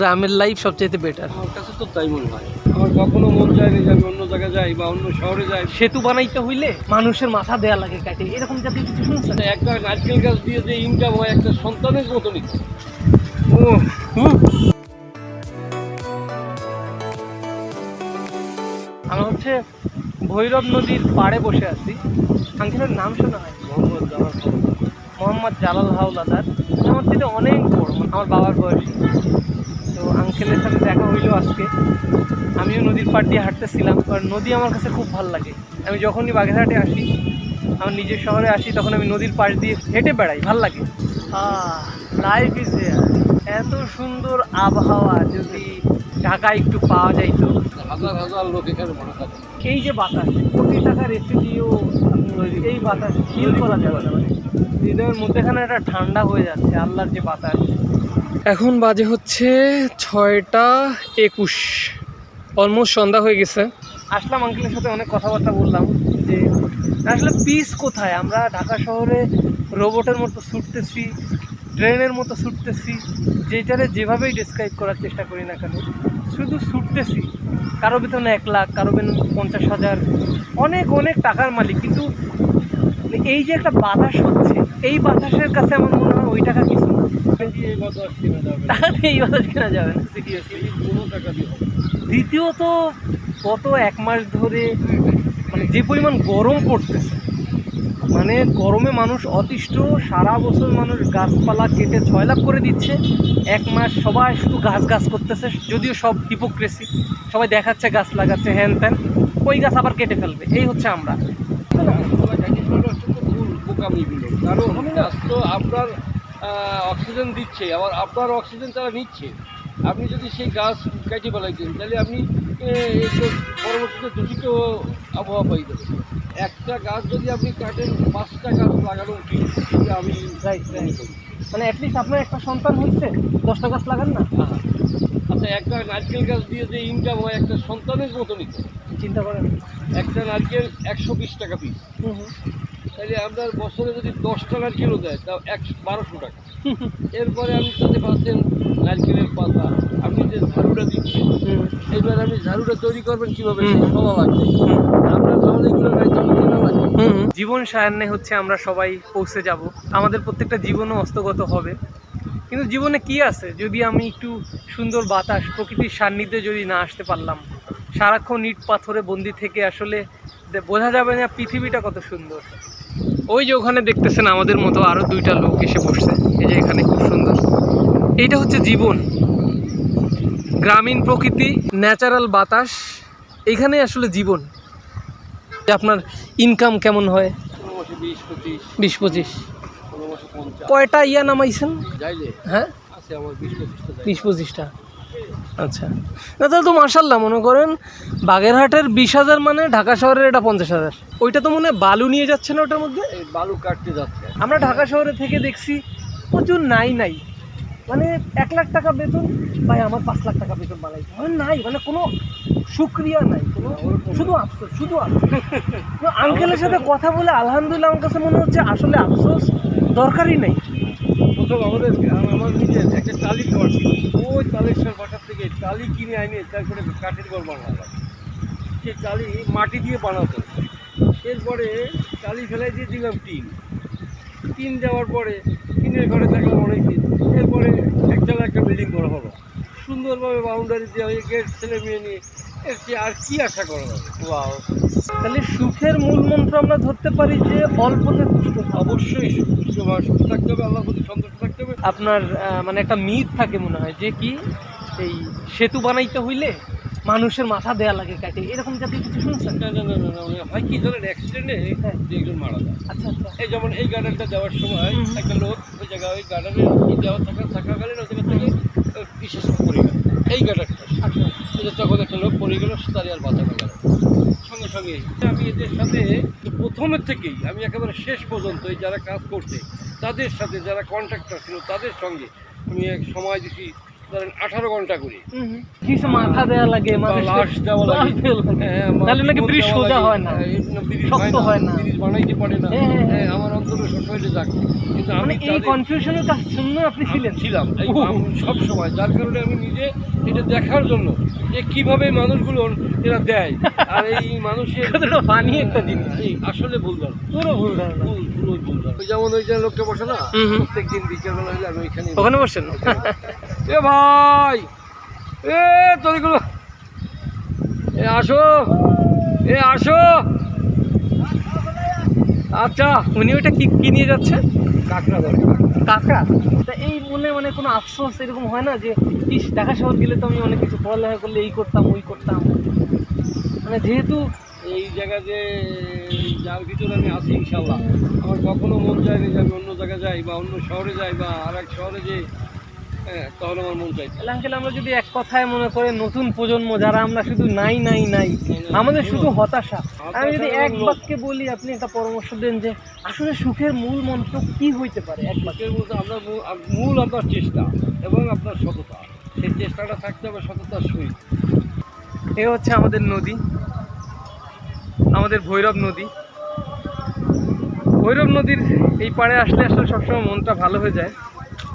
গ্রামের লাইফ সবচাইতে বেটার। আমার কাছে তো তাই মনে হয়। আমার কখনো মন চায় না যে আমি অন্য জায়গায় যাই বা অন্য শহরে যাই। সেতু বানাইতে হইলে মানুষের মাথা দেয়া লাগে কাটে, এরকম জাতীয় কিছু শুনছেন? একটা নারকেল গাছ দিয়ে যে ইনকাম হয় একটা সন্তানের মতনই। ও আমরা হচ্ছে ভৈরব নদীর পাড়ে বসে আছি। আঙ্কেলের নাম শোনা হয়? মোহাম্মদ জালাল হাওলাদার। আমার থেকে অনেক বড়, আমার বাবার বয়সী। তো আঙ্কেলের সাথে দেখা হইলো আজকে। আমিও নদীর পাড় দিয়ে হাঁটতেছিলাম, কারণ নদী আমার কাছে খুব ভালো লাগে। আমি যখনই বাগেরহাটে আসি, আমার নিজের শহরে আসি, তখন আমি নদীর পাশ দিয়ে হেঁটে বেড়াই, ভাল লাগে। Life is here. এত সুন্দর আবহাওয়া যদি ঢাকায় একটু পাওয়া যাইতো। হাজার হাজার লোক এখানে মনে থাকে। এই যে বাতাস, কোটি টাকার এসি দিয়েও এই বাতাস ফিল করা যাবে না। মানে হৃদয়ের মধ্যেখানে একটা ঠান্ডা হয়ে যাচ্ছে আল্লাহর যে বাতাস। এখন বাজে হচ্ছে 6টা 21, অলমোস্ট সন্ধ্যা হয়ে গেছে। আসলাম আঙ্কেলের সাথে অনেক কথাবার্তা বললাম যে আসলে পিস কোথায়। আমরা ঢাকা শহরে রোবটের মতো ছুটতেছি, ট্রেনের মতো ছুটতেছি, যেটারে যেভাবেই ডিসক্রাইব করার চেষ্টা করি না কেন, শুধু ছুটতেছি। কারো বেতন 1 লাখ, কারো বেতন 50,000, অনেক অনেক টাকার মালিক। কিন্তু এই যে একটা বাতাস হচ্ছে, এই বাতাসের কাছে আমার মনে হয় ওই টাকা কিছু না। টাকা দিয়ে এই বাতাস কেনা যাবে না, সিরিয়াসলি। দ্বিতীয়ত গত 1 মাস ধরে মানে যে পরিমাণ গরম পড়তেছে, মানে গরমে মানুষ অতিষ্ঠ। সারা বছর মানুষ গাছপালা কেটে 6 লাখ করে দিচ্ছে, 1 মাস সবাই শুধু গাছ গাছ করতেছে। যদিও সব হিপোক্রেসি, সবাই দেখাচ্ছে গাছ লাগাচ্ছে হ্যান ত্যান, ওই গাছ আবার কেটে ফেলবে। এই হচ্ছে আমরা। কারণ গাছ তো আপনার অক্সিজেন দিচ্ছে, আবার আপনার অক্সিজেন তারা নিচ্ছে। আপনি যদি সেই গাছ কেটে ফেলাইছেন, তাহলে আপনি পরবর্তীতে দূষিত আবহাওয়া পাই দেবেন। একটা গাছ যদি আপনি কাটেন, 5টা গাছ লাগানো উচিত, আমি রাইট রাইট। মানে অ্যাটলিস্ট আপনার একটা সন্তান হচ্ছে, 10টা গাছ লাগান না। আচ্ছা, একটা নারকেল গাছ দিয়ে যে ইনকাম হয় একটা সন্তানের মতনই। চিন্তা করেন, একটা নারকেল 120 টাকা পিস। তাহলে আপনার বছরে যদি 10টা নারকেলও দেয়, তাও 1200 টাকা। এরপরে আপনি তাতে পাচ্ছেন নারকেলের পাতা, আপনি যে ঝাড়ুটা দিচ্ছেন, এইবার আপনি ঝাড়ুটা তৈরি করবেন কীভাবে, সলা লাগবে। আপনার যখন এগুলো নাই তখন কেনা লাগবে। জীবন সায়ান্নে হচ্ছে আমরা সবাই পৌঁছে যাব, আমাদের প্রত্যেকটা জীবনও হস্তগত হবে। কিন্তু জীবনে কি আছে যদি আমি একটু সুন্দর বাতাস, প্রকৃতির সান্নিধ্যে যদি না আসতে পারলাম, সারাক্ষণ ইট পাথরে বন্দি থেকে আসলে বোঝা যাবে না পৃথিবীটা কত সুন্দর। ওই যে ওখানে দেখতেছেন আমাদের মতো আরও 2টা লোক এসে বসছে, এই যে এখানে, খুব সুন্দর। এইটা হচ্ছে জীবন, গ্রামীণ প্রকৃতি, ন্যাচারাল বাতাস, এইখানে আসলে জীবন। আপনার ইনকাম কেমন হয়? 20-25। কয়টা ইয়া নামাইছেন? হ্যাঁ, 20-25টা। আচ্ছা, না তাহলে তো মাশাল্লাহ। মনে করেন বাগেরহাটের 20,000 মানে ঢাকা শহরের এটা 50,000। ওইটা তো মনে হয় বালু নিয়ে যাচ্ছে না ওটার মধ্যে? বালু কাটতে যাচ্ছে। আমরা ঢাকা শহরে থেকে দেখছি প্রচুর নাই মানে 1 লাখ টাকা বেতন, ভাই আমার 5 লাখ টাকা বেতন বানাইতে হয় নাই, মানে কোনো শুক্রিয়া নাই, কোনো, শুধু আফসোস, শুধু আফসোস। আঙ্কেলের সাথে কথা বলে আলহামদুলিল্লাহ আমার কাছে মনে হচ্ছে আসলে আফসোস দরকারই নেই। প্রথম আমার নিজের একটা টালির ঘর ছিল, ওই টালির বাটার থেকে টালি কিনে আইনে তারপরে কাঠের ঘর বানালাম। সেই টালি মাটি দিয়ে বানাতো। এরপরে টালি ফেলাই দিয়ে দিলাম টিন দেওয়ার পরে টিনের ঘরে থাকলাম অনেক দিন। এরপরে একতলা একটা বিল্ডিং করা হলো, সুন্দরভাবে বাউন্ডারি দিয়ে গেট, ছেলে মেয়ে নিয়ে। আর কি আশা করা যাবে? ওয়াও, তাহলে সুখের মূল মন্ত্র আমরা ধরতে পারি যে অল্পতে তুষ্ট। অবশ্যই সুখ থাকতে হবে, আল্লাহর প্রতি সন্তুষ্ট থাকতে হবে। আপনার মানে একটা মিথ থাকে মনে হয় যে কি, এই সেতু বানাইতে হইলে মানুষের মাথা দেয়া লাগে কাটে, এরকম জাতীয় কিছু শুনছেন? না, হয় কি ধরেন অ্যাক্সিডেন্টে 2 জন মারা যায়। আচ্ছা আচ্ছা। এই যেমন এই গার্ডারটা দেওয়ার সময় একটা লোক ওই জায়গায়, ওই গার্ডারে দেওয়া থাকাকালীন ওই জায়গা থেকে বিশেষ পড়ে গেল এই গার্ডারটা। আচ্ছা, তখন একটা লোক পড়ে গেল, তারই আর বাঁচা গেল সঙ্গে সঙ্গে। আমি এদের সাথে প্রথমের থেকেই, আমি একেবারে শেষ পর্যন্ত এই যারা কাজ করছে তাদের সাথে, যারা কন্ট্রাক্টর ছিল তাদের সঙ্গে আমি এক সময় দিছি, ধরেন 18 ঘন্টা করে। কিছু মাথা দেওয়া লাগে, বা মানুষের লাশ দেওয়া লাগে। লাশ দেওয়া লাগে। হ্যাঁ, তাহলে নাকি ব্রিজ দেওয়া সোজা লাগে। হয় না, ব্রিজ শক্ত হয় না। ব্রিজ বানাইতে পারে না। হ্যাঁ, হ্যাঁ, হ্যাঁ, আমার অন্তত সবসময় যাক, কিন্তু মানে আমি এই তাদের- কনফিউশনের কাজ জন্য আপনি ছিলেন। ছিলাম এই সব সময়, যার কারণে আমি নিজে এটা দেখার জন্য যে কিভাবে মানুষগুলো এরা দেয়, আর এই মানুষের কতটা ফানি একটা জিনিস, এই আসলে ভুল ধারণা। পুরো ভুল ধারণা। পুরো ভুল ধারণা। ওই যেমন ওই যে লোকটা বসে না, হুম হুম। প্রত্যেকদিন বিকেলবেলা হলে আমি ওইখানে ওখানে বসছেন? এ ভাই, এ তোরগুলো, এ আসো, এ আসো। আচ্ছা, উনি ওটা কি কি নিয়ে যাচ্ছে? কাঁকড়া দরকার। কাঁকড়া। তা এই মনে মানে কোনো আফসোস এরকম হয় না যে ইস, ঢাকা শহর গেলে তো আমি অনেক কিছু পড়ালেখা করলে এই করতাম ওই করতাম, মানে যেহেতু এই জায়গায় যে যার ভিতরে আমি আছি ইনশাল্লাহ, আমার কখনো মন চায় না যে আমি অন্য জায়গায় যাই বা অন্য শহরে যাই বা আর এক শহরে যে, হ্যাঁ, তাহলে আমার মন চাই। আঙ্কেল, আমরা যদি এক কথায় মনে করে নতুন প্রজন্ম যারা আমরা শুধু নাই নাই নাই, আমাদের শুধু হতাশা, আমি যদি এক বাক্যে বলি, আপনি একটা পরামর্শ দেন যে আসলে সুখের মূল মন্ত্র কি হইতে পারে এক বাক্যে? বাক্যের মধ্যে আমরা মূল আপনার চেষ্টা এবং আপনার সততা, সেই চেষ্টাটা থাকতে হবে সততার সহিত। এ হচ্ছে আমাদের নদী, আমাদের ভৈরব নদী। ভৈরব নদীর এই পাড়ে আসলে আসলে সবসময় মনটা ভালো হয়ে যায়।